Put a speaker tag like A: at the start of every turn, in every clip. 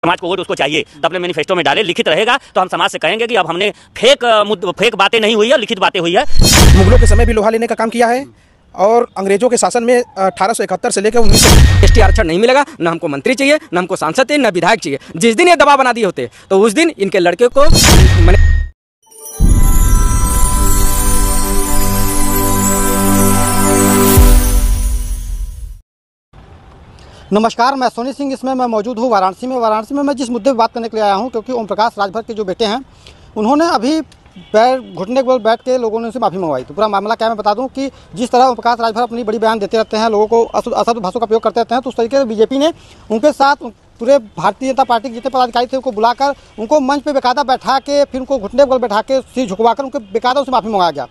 A: समाज को वोट उसको चाहिए तो अपने मैनिफेस्टो में डाले, लिखित रहेगा तो हम समाज से कहेंगे कि अब हमने फेक बातें नहीं हुई है, लिखित बातें हुई है।
B: मुगलों के समय भी लोहा लेने का काम किया है और अंग्रेजों के शासन में 1871 से लेकर 1900
C: एसटी आरक्षण नहीं मिलेगा, न हमको मंत्री चाहिए, न हमको सांसद चाहिए, न विधायक चाहिए। जिस दिन ये दबाव बना दिए होते तो उस दिन इनके लड़के को
B: नमस्कार, मैं सोनी सिंह। इसमें मैं मौजूद हूँ वाराणसी में। वाराणसी में मैं जिस मुद्दे पर बात करने के लिए आया हूँ, क्योंकि ओम प्रकाश राजभर के जो बेटे हैं उन्होंने अभी घुटने के बल बैठ के लोगों ने उनसे माफ़ी मंगवाई। तो पूरा मामला क्या मैं बता दूं कि जिस तरह ओम प्रकाश राजभर अपनी बड़ी बयान देते रहते हैं, लोगों को अशुद्ध भाषाओं का प्रयोग करते रहते हैं, तो उस तरीके से बीजेपी ने उनके साथ पूरे भारतीय जनता पार्टी के जितने पदाधिकारी थे उनको बुलाकर उनको मंच पे बेकायदा बैठा के फिर उनको घुटने के बल बैठा के सिर झुकवाकर उनके बेकायदा उनसे माफ़ी मंगाया गया।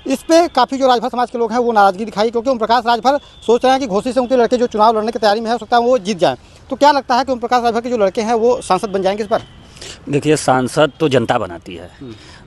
B: इस पे काफ़ी जो राजभर समाज के लोग हैं वो नाराज़गी दिखाई, क्योंकि ओम प्रकाश राजभर सोच रहे हैं कि घोसी से उनके लड़के जो चुनाव लड़ने की तैयारी में है, हो सकता है वो जीत जाएं। तो क्या लगता है कि ओम प्रकाश राजभर के जो लड़के हैं वो सांसद बन जाएंगे इस पर?
A: देखिए, सांसद तो जनता बनाती है।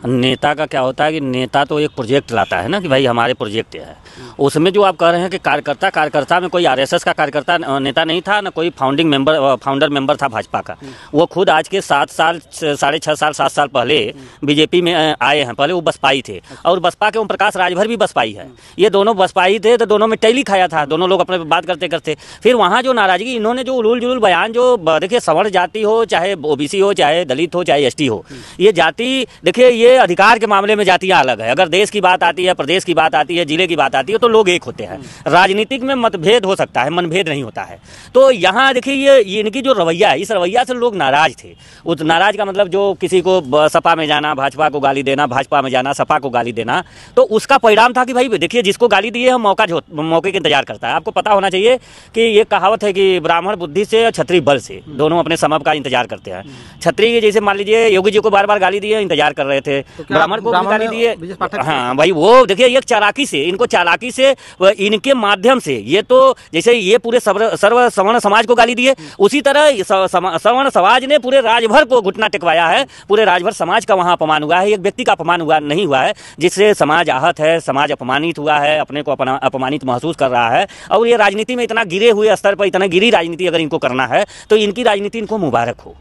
A: नेता का क्या होता है कि नेता तो एक प्रोजेक्ट लाता है ना कि भाई हमारे प्रोजेक्ट है। उसमें जो आप कह रहे हैं कि कार्यकर्ता में कोई आरएसएस का कार्यकर्ता नेता नहीं था, ना कोई फाउंडर मेंबर था भाजपा का। वो खुद आज के 7 साल 7 साल पहले बीजेपी में आए हैं। पहले वो बसपाई थे और बसपा के ओम प्रकाश राजभर भी बसपाई है। ये दोनों बसपाई थे तो दोनों में टैली खाया था, दोनों लोग अपने बात करते करते। फिर वहाँ जो नाराजगी, इन्होंने जो उलूल जुलूल बयान जो देखिए, सवर्ण जाति हो चाहे ओबीसी हो चाहे दलित हो चाहे एसटी हो, ये जाति देखिए, ये अधिकार के मामले में जातियां अलग है। अगर देश की बात आती है, प्रदेश की बात आती है, जिले की बात आती है तो लोग एक होते हैं। राजनीतिक में मतभेद हो सकता है, मनभेद नहीं होता है। तो यहाँ देखिए, ये इनकी जो रवैया है, इस रवैया से लोग नाराज थे। उस नाराज का मतलब जो किसी को सपा में जाना भाजपा को गाली देना, भाजपा में जाना सपा को गाली देना, तो उसका परिणाम था कि भाई देखिए, जिसको गाली दिए हम मौके का इंतजार करता है। आपको पता होना चाहिए कि ये कहावत है कि ब्राह्मण बुद्धि से और क्षत्रिय बल से, दोनों अपने समय का इंतजार करते हैं। क्षत्रिय जैसे मान लीजिए योगी जी को बार बार गाली दिए, इंतजार कर रहे थे, ब्राह्मण को भी गाली दिए। हाँ भाई, वो देखिए एक चालाकी से, इनको चालाकी से, इनके माध्यम से, ये तो जैसे ये पूरे सर्व सवर्ण समाज को गाली दिए, उसी तरह सवर्ण समाज ने पूरे राजभर को घुटना टिकवाया है। पूरे राजभर समाज का वहाँ अपमान हुआ है, एक व्यक्ति का अपमान हुआ नहीं हुआ है, जिससे समाज आहत है, समाज अपमानित हुआ है, अपने को अपमानित महसूस कर रहा है। और ये राजनीति में इतना गिरे हुए स्तर पर, इतना गिरी राजनीति अगर इनको करना है तो इनकी राजनीति इनको मुबारक हो।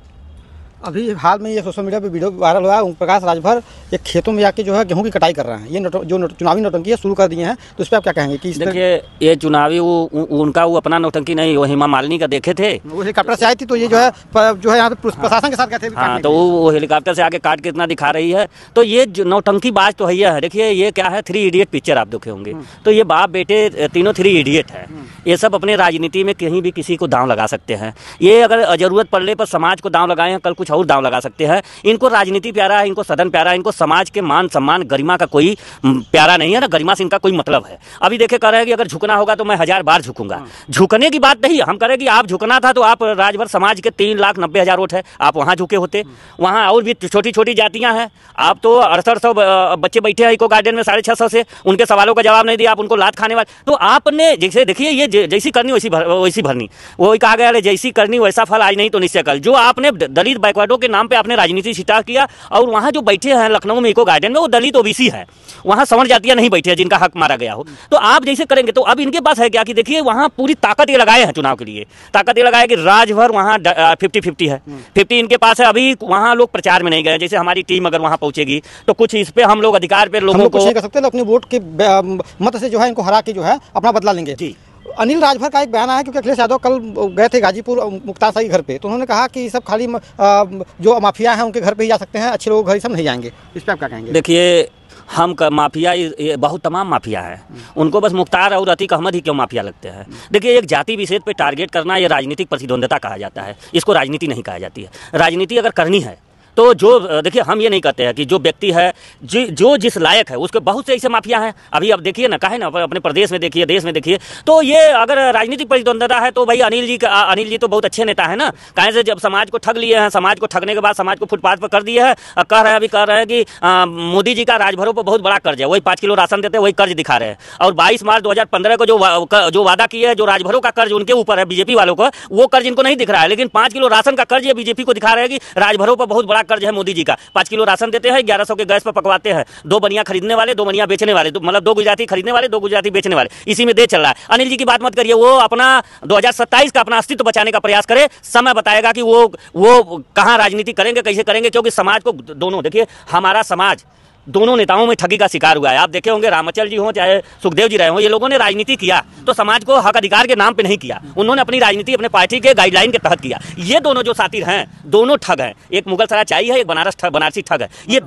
B: अभी हाल में ये सोशल मीडिया पे वीडियो वायरल हुआ है, ओम प्रकाश राजभर एक खेतों में जाके जो है गेहूं की कटाई कर रहे हैं। ये जो चुनावी नौटंकी है शुरू कर दिए हैं, तो इस पर आप क्या कहेंगे? कि
A: देखिए, ये चुनावी उनका अपना नौटंकी नहीं, वो हेमा मालिनी का देखे थे,
B: वो हेलीकॉप्टर से आई थी, तो ये जो है यहाँ पे प्रशासन के साथ गए थे।
A: हाँ, तो वो हेलीकॉप्टर से आके काट के इतना दिखा रही है, तो ये नौटंकी बाज तो है। देखिए, ये क्या है, 3 इडियट पिक्चर आप देखे होंगे, तो ये बाप बेटे तीनों 3 इडियट है। ये सब अपने राजनीति में कहीं भी किसी को दांव लगा सकते हैं। ये अगर जरूरत पड़ने पर समाज को दांव लगाए हैं, कल कुछ और दांव लगा सकते हैं। इनको राजनीति प्यारा है, इनको सदन प्यारा है, इनको समाज के मान सम्मान गरिमा का कोई प्यारा नहीं है ना, गरिमा से इनका कोई मतलब है। अभी देखे कह रहे हैं कि अगर झुकना होगा तो मैं 1000 बार झुकूंगा। झुकने की बात नहीं, हम कह रहे हैं कि आप झुकना था तो आप राजभर समाज के 3,90,000 वोट है, आप वहां झुके होते। वहां और भी छोटी छोटी जातियां हैं, आप तो 6800 बच्चे बैठे हैं इको गार्डन में 650 से, उनके सवालों का जवाब नहीं दिया, आप उनको लात खाने वाले। तो आपने जैसे देखिए, ये जैसी करनी वैसी भरनी, वो कहा गया जैसी करनी वैसा फल आज नहीं तो निश्चय कल। जो आपने दलित बैकवर्डों के नाम पे आपने राजनीति स्टार्ट किया, और वहां जो बैठे हैं लखनऊ में इको गार्डन में, वो दलित ओबीसी है, वहां सवर्ण जातियां नहीं बैठे हैं जिनका हक मारा गया हो। तो आप जैसे करेंगे तो अब इनके पास है क्या कि देखिए, वहां पूरी ताकत ये लगाए हैं चुनाव के लिए, ताकत ये लगाए कि राजभर वहां 50-50 है, 50 इनके पास है। अभी वहां लोग प्रचार में नहीं गए, जैसे हमारी टीम अगर वहां पहुंचेगी तो कुछ इस पे हम लोग अधिकार पे लोगों को
B: कर सकते हैं, अपने वोट के मत से जो है इनको हरा के जो है अपना बदला लेंगे। जी, अनिल राजभर का एक बयान आया, क्योंकि अखिलेश यादव कल गए थे गाजीपुर मुख्तार शाही घर पे, तो उन्होंने कहा कि सब खाली जो माफिया हैं उनके घर पे ही जा सकते हैं, अच्छे लोग घर सब नहीं जाएंगे। इस पर आप क्या कहेंगे?
A: देखिए, हम माफिया बहुत तमाम माफिया है, उनको बस मुख्तार और अतीक अहमद ही क्यों माफिया लगते हैं। देखिए, एक जाति विशेष पे टारगेट करना ये राजनीतिक प्रतिद्वंद्विता कहा जाता है, इसको राजनीति नहीं कहा जाती है। राजनीति अगर करनी है तो जो देखिए, हम ये नहीं कहते हैं कि जो व्यक्ति है जो जिस लायक है, उसके बहुत से ऐसे माफिया हैं। अभी अब देखिए ना, कहे ना, अपने प्रदेश में देखिए, देश में देखिए, तो ये अगर राजनीतिक प्रतिद्वंद्विता है तो भाई अनिल जी तो बहुत अच्छे नेता है ना। कहे से जब समाज को ठग लिए हैं, समाज को ठगने के बाद समाज को फुटपाथ पर कर दिया है, कह रहे हैं कि मोदी जी का राजभरों पर बहुत बड़ा कर्ज है, वही 5 किलो राशन देते हैं, वही कर्ज दिखा रहे हैं। और 22 मार्च 2015 को जो वादा किया है, जो राजभरों का कर्ज उनके ऊपर है बीजेपी वालों को, वो कर्ज इनको नहीं दिख रहा है, लेकिन 5 किलो राशन का कर्ज ये बीजेपी को दिखा रहे हैं कि राजभरों पर बहुत बड़ा बड़ा कर्ज है मोदी जी का। 5 किलो राशन देते हैं, 1100 के गैस पर पकवाते हैं, 2 बनिया खरीदने वाले, 2 बनिया बेचने वाले, मतलब 2 गुजराती खरीदने वाले, 2 गुजराती बेचने वाले, इसी में दे चल रहा है। अनिल जी की बात मत करिए, वो अपना 2027 का अपना अस्तित्व बचाने का प्रयास करे, समय बताएगा कि वो कहाँ राजनीति करेंगे, कैसे करेंगे, क्योंकि समाज को दोनों देखिए, हमारा समाज दोनों नेताओं में ठगी का शिकार हुआ है। आप देखे होंगे, रामाचल जी हों चाहे सुखदेव जी रहे हों, ये लोगों ने राजनीति किया तो समाज को हक अधिकार के नाम पे नहीं किया, उन्होंने अपनी राजनीति अपने पार्टी के गाइडलाइन के तहत किया। ये दोनों जो साथी हैं, दोनों ठग हैं, एक मुगल सराय चाई है, एक बनारसी ठग है। ये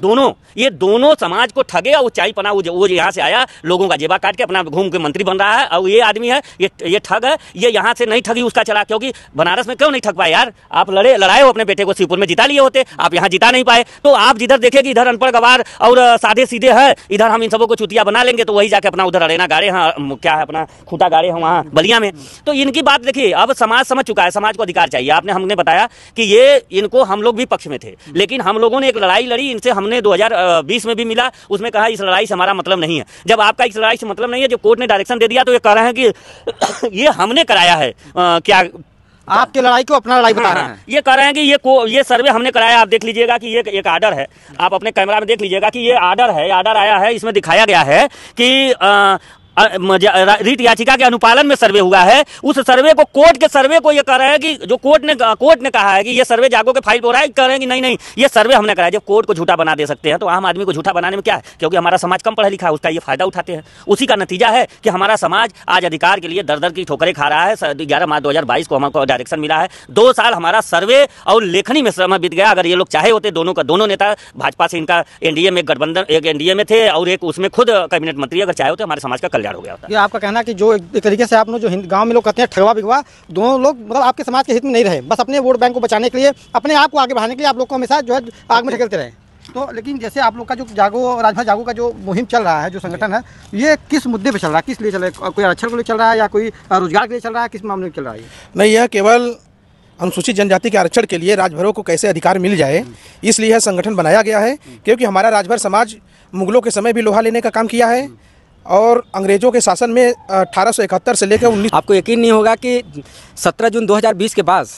A: दोनों समाज को ठगे, और वो चाई पना वो यहाँ से आया, लोगों का जेबा काट के अपना घूम के मंत्री बन रहा है, और ये आदमी है, ये ठग है। ये यहाँ से नहीं ठगी उसका चला, क्योंकि बनारस में क्यों नहीं ठग पाए यार? आप लड़ाए हो अपने बेटे को, शिवपुर में जिता लिए होते, आप यहाँ जिता नहीं पाए। तो आप जिधर देखे कि इधर अनपढ़ गवार और सादे सीधे है, इधर हम इन सबों को चुतिया बना लेंगे, तो वही जाके अपना उधर अरेना गाड़े हैं, क्या है अपना खूटा गाड़े हैं वहाँ बलिया में। तो इनकी बात देखिए, अब समाज समझ चुका है, समाज को अधिकार चाहिए। हमने बताया कि ये इनको हम लोग भी पक्ष में थे, लेकिन हम लोगों ने एक लड़ाई लड़ी इनसे, हमने 2020 में भी मिला, उसमें कहा इस लड़ाई से हमारा मतलब नहीं है। जब आपका इस लड़ाई से मतलब नहीं है, जो कोर्ट ने डायरेक्शन दे दिया, तो ये कह रहे हैं कि ये हमने कराया है, क्या
B: आपकी लड़ाई को अपना लड़ाई बता रहे हैं।
A: ये कह रहे हैं कि ये सर्वे हमने कराया। आप देख लीजिएगा कि ये एक आर्डर है, आप अपने कैमरा में देख लीजिएगा कि ये आर्डर है, आर्डर आया है, इसमें दिखाया गया है कि रीट याचिका के अनुपालन में सर्वे हुआ है। उस सर्वे को, कोर्ट के सर्वे को ये कह रहे हैं कि जो कोर्ट ने कहा है कि ये सर्वे जागो के फाइल हो रहा है, कह रहे हैं कि नहीं ये सर्वे हमने कराया। जब कोर्ट को झूठा बना दे सकते हैं, तो आम आदमी को झूठा बनाने में क्या है? क्योंकि हमारा समाज कम पढ़ा लिखा है, उसका ये फायदा उठाते हैं। उसी का नतीजा है कि हमारा समाज आज अधिकार के लिए दर की ठोकरें खा रहा है। 11 मार्च 2022 को हमको डायरेक्शन मिला है, 2 साल हमारा सर्वे और लेखनी में समय बीत गया। अगर ये लोग चाहे होते, दोनों नेता भाजपा से, इनका एनडीए में गठबंधन, एक एनडीए में थे और एक उसमें खुद कैबिनेट मंत्री, अगर चाहे होते, हमारे समाज का कल्याण हो गया होता।
B: आपका कहना कि जो एक तरीके से आपने जो गांव में लोग कहते हैं ठगवा बिगवा, दोनों लोग मतलब आपके समाज के हित में नहीं रहे, बस अपने वोट बैंक को बचाने के लिए, अपने आप को आगे बढ़ाने के लिए आप लोग को हमेशा जो है आग में ढकेलते रहे। तो लेकिन जैसे आप लोग का जो राजभर जागो का जो मुहिम चल रहा है, जो संगठन है, ये किस मुद्दे पे चल रहा है, किस लिए चल रहा है? कोई आरक्षण के लिए चल रहा है या कोई रोजगार के लिए चल रहा है, किस मामले में चल रहा है?
D: नहीं, यह केवल अनुसूचित जनजाति के आरक्षण के लिए राजभरों को कैसे अधिकार मिल जाए, इसलिए यह संगठन बनाया गया है। क्योंकि हमारा राजभर समाज मुगलों के समय भी लोहा लेने का काम किया है, और अंग्रेजों के शासन में 1871 से लेकर 19।
C: आपको यकीन नहीं होगा कि 17 जून 2020 के बाद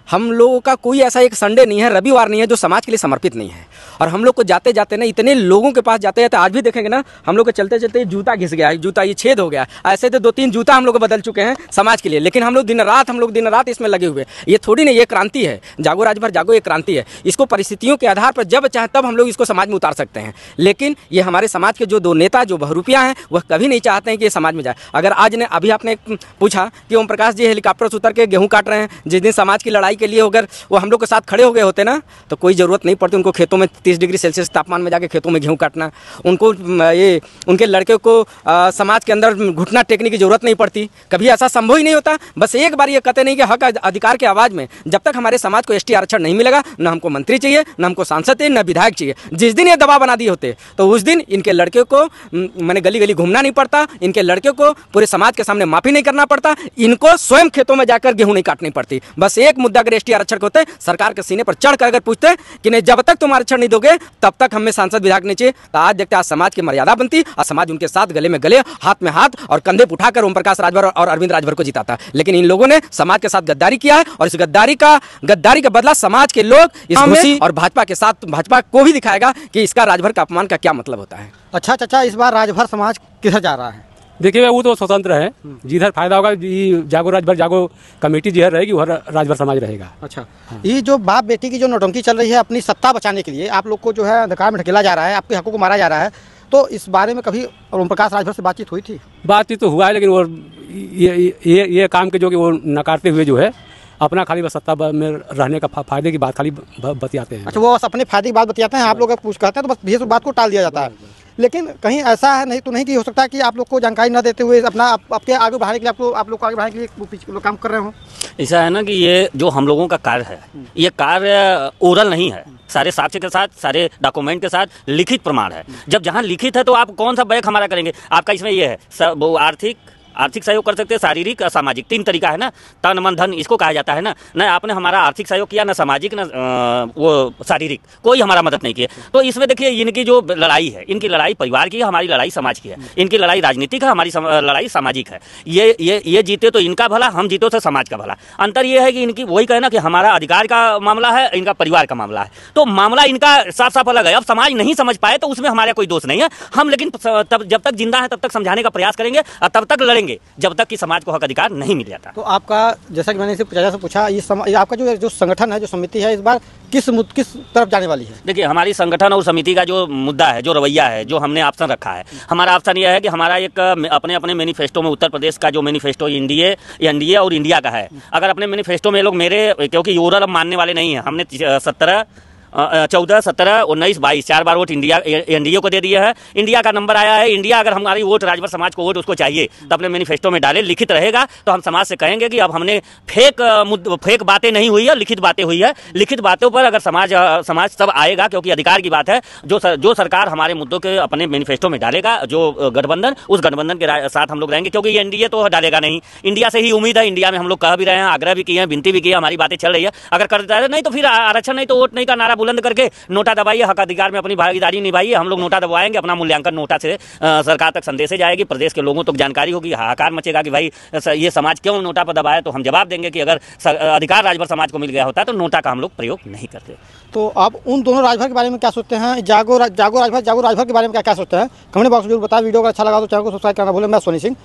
C: हम लोगों का कोई ऐसा एक संडे नहीं है, रविवार नहीं है, जो समाज के लिए समर्पित नहीं है। और हम लोग को जाते जाते ना, इतने लोगों के पास जाते जाते, आज भी देखेंगे ना, हम लोग को चलते चलते जूता घिस गया है, जूता ये छेद हो गया। ऐसे तो 2-3 जूता हम लोग को बदल चुके हैं समाज के लिए, लेकिन हम लोग दिन रात इसमें लगे हुए। ये थोड़ी नहीं, ये क्रांति है, जागो राजभर जागो, ये क्रांति है। इसको परिस्थितियों के आधार पर जब चाहे तब हम लोग इसको समाज में उतार सकते हैं। लेकिन ये हमारे समाज के जो 2 नेता, जो बहुरूपियाँ हैं, वह कभी नहीं चाहते हैं कि ये समाज में जाए। अगर आज ने, अभी आपने पूछा कि ओम प्रकाश जी हेलीकॉप्टर से उतर के गेहूँ काट रहे हैं, जिस दिन समाज की लड़ाई के लिए अगर वो हम लोग के साथ खड़े हो गए होते ना, तो कोई ज़रूरत नहीं पड़ती उनको खेतों में 30 डिग्री सेल्सियस तापमान में जाके खेतों में गेहूँ काटना। उनको ये उनके लड़के को समाज के अंदर घुटना टेकने की ज़रूरत नहीं पड़ती। कभी ऐसा संभव ही नहीं होता। बस एक बार ये कहते नहीं कि हक अधिकार के आवाज़ में जब तक हमारे समाज को एसटी आरक्षण नहीं मिलेगा, न हमको मंत्री चाहिए, न हमको सांसद चाहिए, न विधायक चाहिए। जिस दिन ये दबाव बना दिए होते, तो उस दिन इनके लड़के को मैंने गली गली घूमना नहीं पड़ता, इनके लड़के को पूरे समाज के सामने माफ़ी नहीं करना पड़ता, इनको स्वयं खेतों में जाकर गेहूँ नहीं काटनी पड़ती। बस एक मुद्दा अगर एसटी आरक्षण को होते, सरकार के सीने पर चढ़कर अगर पूछते कि नहीं, जब तक तुम आरक्षण नहीं दोगे तब तक हमें सांसद विधायक नहीं चाहिए, तो आज देखते आज समाज की मर्यादा बनती और समाज उनके साथ गले में गले, हाथ में हाथ और कंधे पर उठाकर ओम प्रकाश राजभर और अरविंद राजभर को जिताता। लेकिन इन लोगों ने समाज के साथ गद्दारी किया है, और इस गद्दारी का बदला समाज के लोग इस घुसी और भाजपा के साथ, भाजपा को भी दिखाएगा कि इसका राजभर का अपमान का क्या मतलब होता है।
B: अच्छा चाचा, इस बार राजभर समाज किधर जा रहा है?
E: देखिएगा, वो तो स्वतंत्र है, जिधर फायदा होगा, जागो राजभर जागो कमेटी जिधर रहेगी वह राजभर समाज रहेगा।
B: अच्छा, ये जो बाप बेटी की जो नौटंकी चल रही है, अपनी सत्ता बचाने के लिए आप लोग को जो है अंधकार में ढकेला जा रहा है, आपके हकों को मारा जा रहा है, तो इस बारे में कभी ओम प्रकाश राजभर से बातचीत हुई थी?
E: बातचीत तो हुआ है, लेकिन वो ये काम के जो कि वो नकारते हुए जो है अपना खाली बस सत्ता में रहने का फायदे की बात खाली बतियाते हैं।
B: अच्छा, वो बस अपने फायदे की बात बतियाते हैं, आप लोग पूछ कहते हैं तो बस ये बात को टाल दिया जाता है। लेकिन कहीं ऐसा है नहीं तो नहीं कि हो सकता है कि आप लोग को जानकारी न देते हुए अपना आपके आगे बढ़ाने के लिए आप लोग को आगे बढ़ाने के लिए पीछे काम कर रहे हो?
A: ऐसा है ना कि ये जो हम लोगों का कार्य है, ये कार्य ओरल नहीं है, सारे साक्ष्य के साथ, सारे डॉक्यूमेंट के साथ लिखित प्रमाण है। जब जहाँ लिखित है तो आप कौन सा बैक हमारा करेंगे? आपका इसमें ये है आर्थिक, आर्थिक सहयोग कर सकते हैं, शारीरिक, सामाजिक, 3 तरीका है ना, तन मन धन इसको कहा जाता है ना। न आपने हमारा आर्थिक सहयोग किया, न सामाजिक, न वो शारीरिक, कोई हमारा मदद नहीं किया। तो इसमें देखिए इनकी जो लड़ाई है, इनकी लड़ाई परिवार की है, हमारी लड़ाई समाज की है। इनकी लड़ाई राजनीतिक है, हमारी लड़ाई सामाजिक है। ये जीते तो इनका भला, हम जीते तो समाज का भला। अंतर ये है कि इनकी वही कहना कि हमारा अधिकार का मामला है, इनका परिवार का मामला है। तो मामला इनका साफ साफ अलग है। अब समाज नहीं समझ पाए तो उसमें हमारा कोई दोष नहीं है। हम लेकिन तब जब तक जिंदा है तब तक समझाने का प्रयास करेंगे और तब तक लड़ेंगे जब तक कि समाज को हक अधिकार नहीं मिल जाता।
B: तो आपका, जैसा कि मैंने इसे चाचा से पूछा, ये आपका जो संगठन है, जो समिति है, इस बार किस तरफ जाने वाली है?
A: देखिए हमारी संगठन और समिति का जो मुद्दा है, जो रवैया है, जो हमने ऑप्शन रखा है, हमारा ऑप्शन यह है कि हमारा एक अपने अपने मैनिफेस्टो में उत्तर प्रदेश का जो मैनिफेस्टो एनडीए और इंडिया का है, अगर अपने मैनिफेस्टो में लोग मेरे, क्योंकि यूरल मानने वाले नहीं है, हमने 14, 17, 19, 22 4 बार वोट एनडीए को दे दिया है। इंडिया का नंबर आया है। इंडिया अगर हमारी वोट राजभर समाज को वोट उसको चाहिए तो अपने मैनिफेस्टो में डाले, लिखित रहेगा तो हम समाज से कहेंगे कि अब हमने फेक बातें नहीं हुई है, लिखित बातें हुई है। लिखित बातों पर अगर समाज सब आएगा, क्योंकि अधिकार की बात है। जो सरकार हमारे मुद्दों के अपने मैनिफेस्टो में डालेगा, जो गठबंधन, उस गठबंधन के साथ हम लोग रहेंगे, क्योंकि ये एनडीए तो डालेगा नहीं। इंडिया से ही उम्मीद है। इंडिया में हम लोग कह भी रहे हैं, आग्रह भी किए हैं, विनती भी की है, हमारी बातें चल रही है। अगर करता है नहीं तो फिर आरक्षण नहीं तो वोट नहीं का नारा बुलंद करके नोटा दबाइए, हक अधिकार में अपनी भागीदारी निभाइए। हम लोग नोटा दबाएंगे, अपना मूल्यांकन नोटा से सरकार तक संदेशे जाएगी, प्रदेश के लोगों तक जानकारी होगी, हाहाकार मचेगा कि भाई ये समाज क्यों नोटा पर दबाया। तो हम जवाब देंगे कि अगर अधिकार राजभर समाज को मिल गया होता तो नोटा का हम लोग प्रयोग नहीं करते।
B: तो आप उन दोनों राजभर के बारे में क्या सोचते हैं? जागो राजभर के बारे में क्या सोचते हैं? कमेंट बॉक्स में जरूर बताएं। वीडियो को अच्छा लगा तो चैनल को सब्सक्राइब करना भूलें। मैं सोनी सिंह।